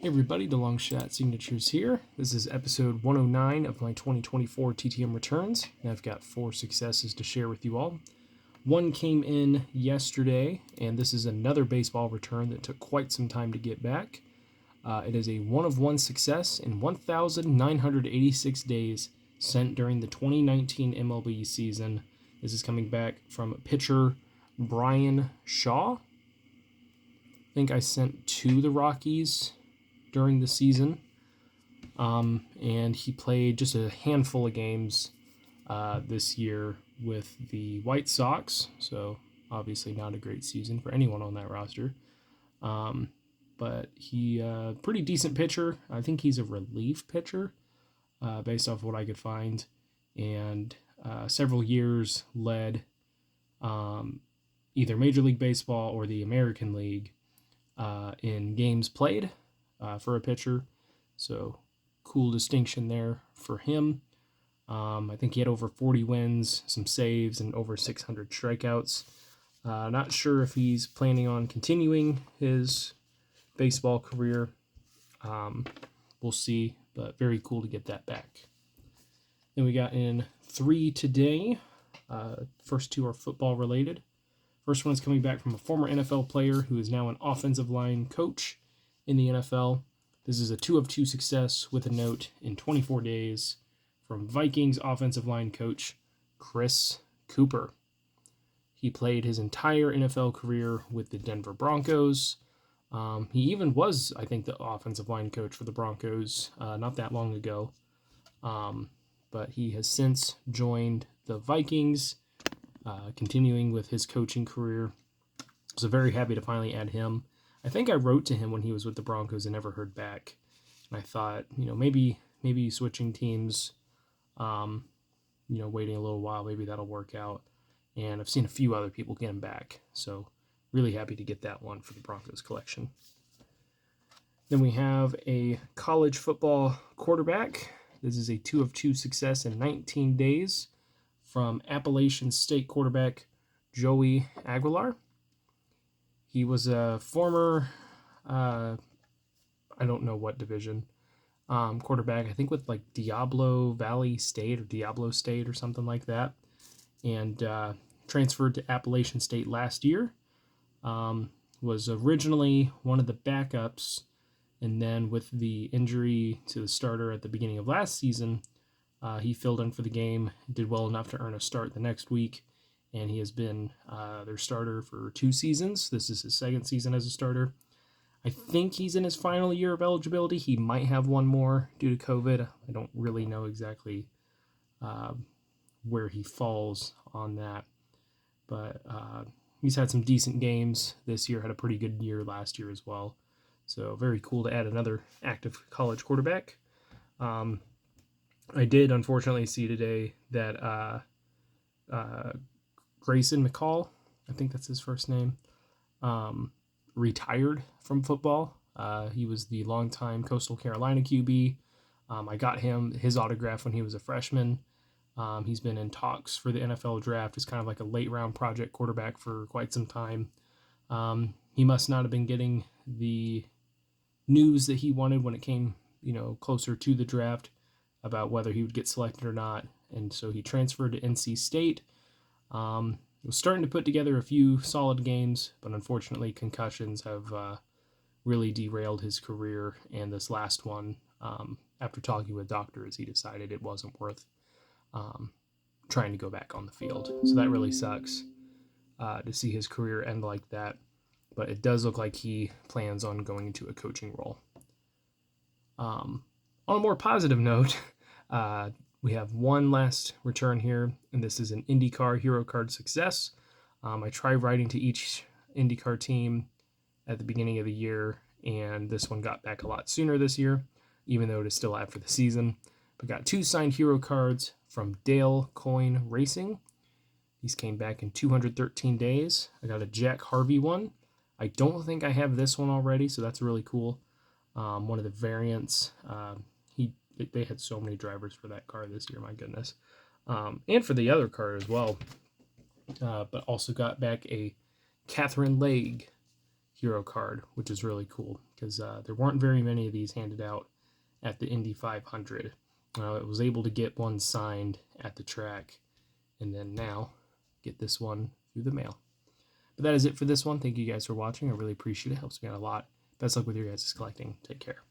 Hey everybody, the Long Shot Signatures here. This is episode 109 of my 2024 TTM returns, and I've got 4 successes to share with you all. One came in yesterday, and this is another baseball return that took quite some time to get back. It is a 1-of-1 success in 1,986 days sent during the 2019 MLB season. This is coming back from pitcher Brian Shaw. I think I sent to the Rockies during the season, and he played just a handful of games this year with the White Sox, so obviously not a great season for anyone on that roster, but he pretty decent pitcher. I think he's a relief pitcher based off what I could find, and several years led either Major League Baseball or the American League in games played for a pitcher, so cool distinction there for him. I think he had over 40 wins, some saves, and over 600 strikeouts. Not sure if he's planning on continuing his baseball career. We'll see, but very cool to get that back. Then we got in 3 today. First 2 are football related. First one is coming back from a former NFL player who is now an offensive line coach in the NFL. This is a 2-of-2 success with a note in 24 days from Vikings offensive line coach Chris Cooper. He played his entire NFL career with the Denver Broncos. He even was, I think, the offensive line coach for the Broncos not that long ago. But he has since joined the Vikings, continuing with his coaching career. So very happy to finally add him. I think I wrote to him when he was with the Broncos and never heard back. And I thought, maybe switching teams, waiting a little while, maybe that'll work out. And I've seen a few other people get him back. So really happy to get that one for the Broncos collection. Then we have a college football quarterback. This is a 2-of-2 success in 19 days from Appalachian State quarterback Joey Aguilar. He was a former, I don't know what division, quarterback, I think with like Diablo Valley State or Diablo State or something like that, and transferred to Appalachian State last year. Was originally one of the backups, and then with the injury to the starter at the beginning of last season, he filled in for the game, did well enough to earn a start the next week, and he has been their starter for 2 seasons. This is his 2nd season as a starter. I think he's in his final year of eligibility. He might have one more due to COVID. I don't really know exactly where he falls on that, but he's had some decent games this year, had a pretty good year last year as well. So very cool to add another active college quarterback. I did unfortunately see today that Grayson McCall, I think that's his first name, retired from football. He was the longtime Coastal Carolina QB. I got his autograph when he was a freshman. He's been in talks for the NFL draft as kind of like a late round project quarterback for quite some time. He must not have been getting the news that he wanted when it came, closer to the draft about whether he would get selected or not. And so he transferred to NC State. Was starting to put together a few solid games, but unfortunately concussions have really derailed his career. And this last one, after talking with doctors, he decided it wasn't worth trying to go back on the field. So that really sucks to see his career end like that. But it does look like he plans on going into a coaching role. On a more positive note, we have one last return here, and this is an IndyCar Hero Card success. I tried writing to each IndyCar team at the beginning of the year, and this one got back a lot sooner this year, even though it is still after the season. But got 2 signed hero cards from Dale Coyne Racing. These came back in 213 days. I got a Jack Harvey one. I don't think I have this one already, so that's really cool. One of the variants. They had so many drivers for that car this year, my goodness. And for the other car as well. But also got back a Catherine Legge hero card, which is really cool because there weren't very many of these handed out at the Indy 500. I was able to get one signed at the track, and then now get this one through the mail. But that is it for this one. Thank you guys for watching. I really appreciate it. It helps me out a lot. Best luck with your guys' collecting. Take care.